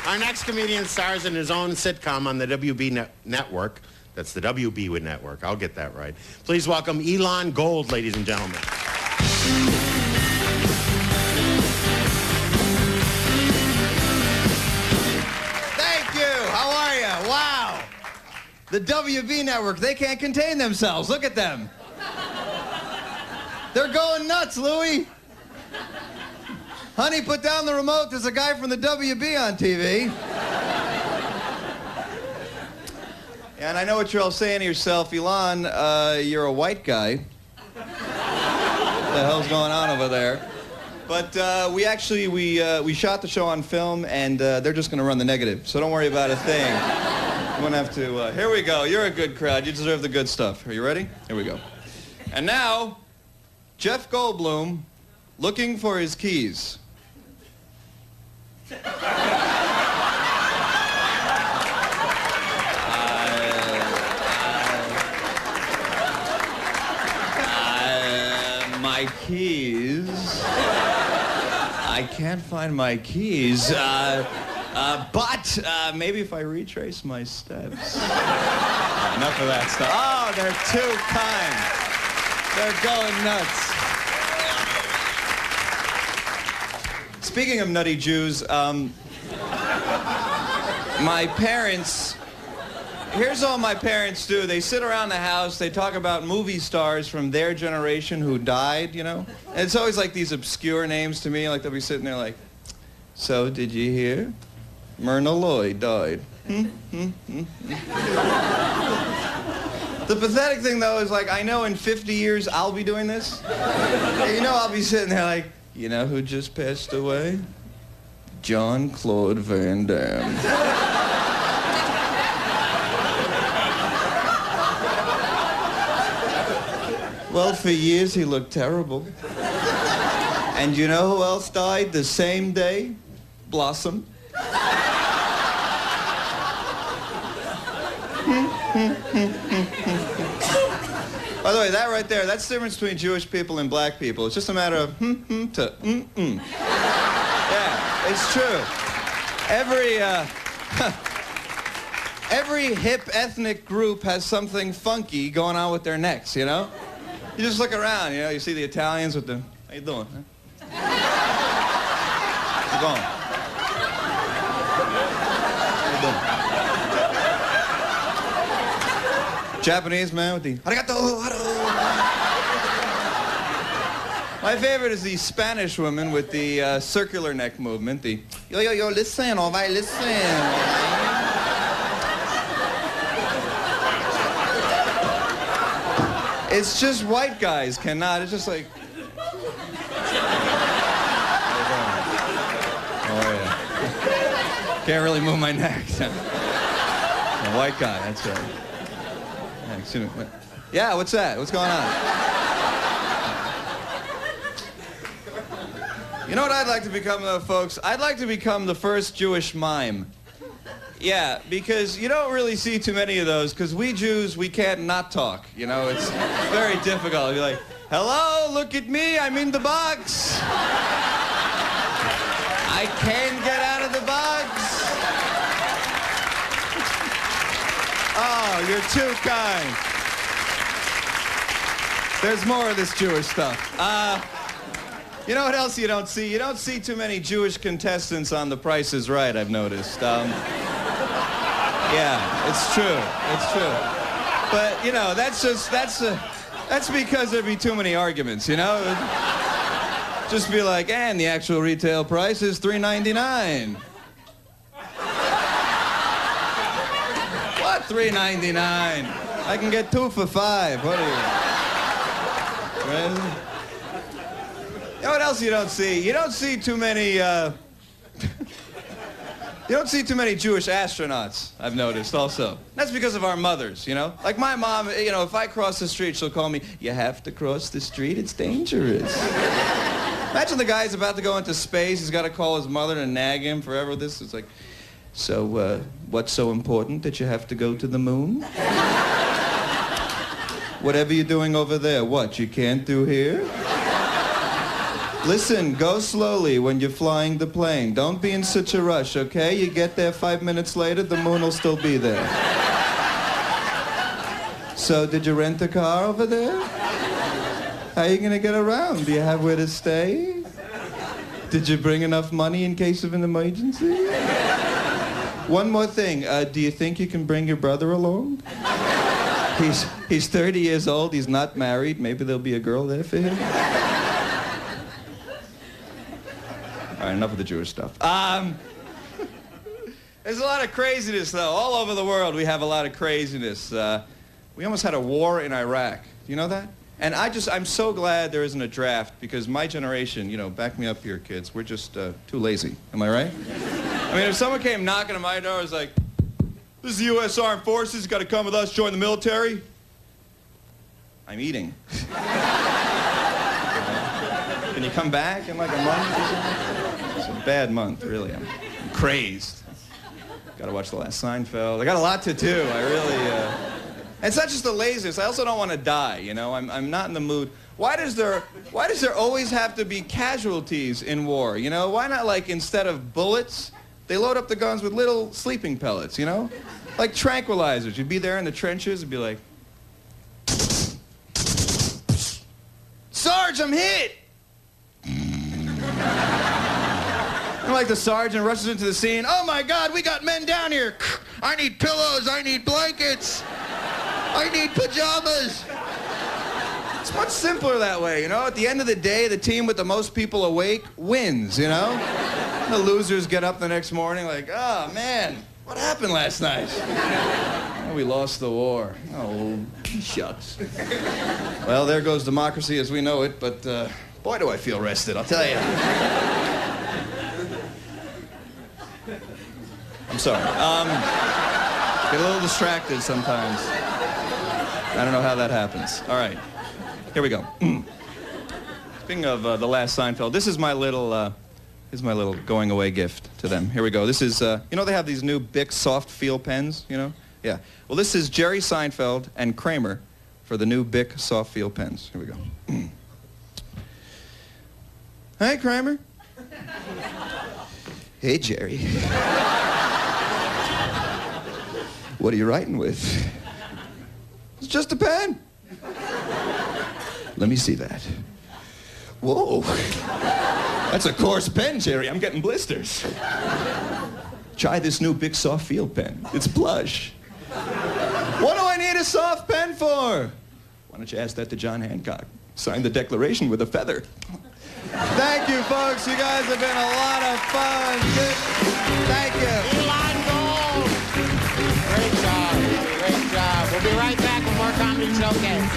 Our next comedian stars in his own sitcom on the WB network. That's the WB network. I'll get that right. Please welcome Elon Gold, ladies and gentlemen. Thank you. How are you? Wow. The WB network, they can't contain themselves. Look at them. They're going nuts, Louie. Honey, put down the remote. There's a guy from the WB on TV. And I know what you're all saying to yourself, Elon, you're a white guy. What the hell's going on over there? But we shot the show on film, and they're just going to run the negative. So don't worry about a thing. You won't have to... here we go. You're a good crowd. You deserve the good stuff. Are you ready? Here we go. And now, Jeff Goldblum looking for his keys. My keys. I can't find my keys. But maybe if I retrace my steps. Enough of that stuff. Oh, they're too kind. They're going nuts. Speaking of nutty Jews, my parents... Here's all my parents do. They sit around the house, they talk about movie stars from their generation who died, you know? And it's always like these obscure names to me, like they'll be sitting there like, so did you hear? Myrna Loy died. The pathetic thing, though, is like, I know in 50 years I'll be doing this. And you know I'll be sitting there like, you know who just passed away? Jean-Claude Van Damme. Well, for years he looked terrible. And you know who else died the same day? Blossom. By the way, that right there, that's the difference between Jewish people and black people. It's just a matter of to Yeah, it's true. Every hip ethnic group has something funky going on with their necks, you know? You just look around, you know, you see the Italians with the, how you doing? Huh? How's it going? How you doing? Japanese man with the, arigato, My favorite is the Spanish woman with the circular neck movement, the, yo, listen, all right, listen. It's just white guys cannot. It's just like... Oh, yeah. Can't really move my neck. A white guy, that's right. Yeah, excuse me. Yeah, what's that? What's going on? You know what I'd like to become, though, folks? I'd like to become the first Jewish mime. Yeah, because you don't really see too many of those, because we Jews, we can't not talk, you know? It's very difficult. You're like, hello, look at me, I'm in the box. I can't get out of the box. Oh, you're too kind. There's more of this Jewish stuff. You know what else you don't see? You don't see too many Jewish contestants on The Price is Right, I've noticed. Yeah, it's true. It's true. But, you know, that's because there'd be too many arguments, you know? Just be like, and the actual retail price is $3.99. What $3.99? I can get 2 for $5. What are you? Crazy? You know what else you don't see? You don't see too many, You don't see too many Jewish astronauts, I've noticed, also. That's because of our mothers, you know? Like my mom, you know, if I cross the street, she'll call me, you have to cross the street, it's dangerous. Imagine the guy's about to go into space, he's got to call his mother to nag him forever. This is like, so, what's so important that you have to go to the moon? Whatever you're doing over there, what, you can't do here? Listen, go slowly when you're flying the plane. Don't be in such a rush, okay? You get there 5 minutes later, the moon will still be there. So, did you rent a car over there? How are you gonna get around? Do you have where to stay? Did you bring enough money in case of an emergency? One more thing. Do you think you can bring your brother along? He's 30 years old. He's not married. Maybe there'll be a girl there for him. All right, enough of the Jewish stuff. There's a lot of craziness, though. All over the world, we have a lot of craziness. We almost had a war in Iraq. Do you know that? And I'm so glad there isn't a draft, because my generation, back me up here, kids, we're just too lazy. Am I right? I mean, if someone came knocking on my door, it was like, this is the U.S. Armed Forces, you got to come with us, join the military. I'm eating. Can you come back in like a month or something? It's a bad month, really. I'm crazed. Got to watch the last Seinfeld. I got a lot to do. I really... It's not just the laziness. I also don't want to die, I'm not in the mood. Why does there always have to be casualties in war, Why not, like, instead of bullets, they load up the guns with little sleeping pellets, Like tranquilizers. You'd be there in the trenches and be like, Sarge, I'm hit! And like the sergeant rushes into the scene, oh my God, we got men down here. I need pillows, I need blankets. I need pajamas. It's much simpler that way, At the end of the day, the team with the most people awake wins, The losers get up the next morning like, oh, man, what happened last night? Oh, we lost the war. Oh, shucks. Well, there goes democracy as we know it, but boy, do I feel rested, I'll tell you. I'm sorry. Get a little distracted sometimes. I don't know how that happens. All right, here we go. Speaking of the last Seinfeld, this is my little going away gift to them. Here we go. This is, they have these new Bic soft feel pens, Yeah. Well, this is Jerry Seinfeld and Kramer for the new Bic soft feel pens. Here we go. Hey, Kramer. Hey, Jerry. What are you writing with? It's just a pen. Let me see that. Whoa. That's a coarse pen, Jerry. I'm getting blisters. Try this new Bic Soft Feel pen. It's plush. What do I need a soft pen for? Why don't you ask that to John Hancock? Sign the Declaration with a feather. Thank you, folks. You guys have been a lot of fun. Thank you. Elon Gold. Great job. Great job. We'll be right back with more Comedy Showcase.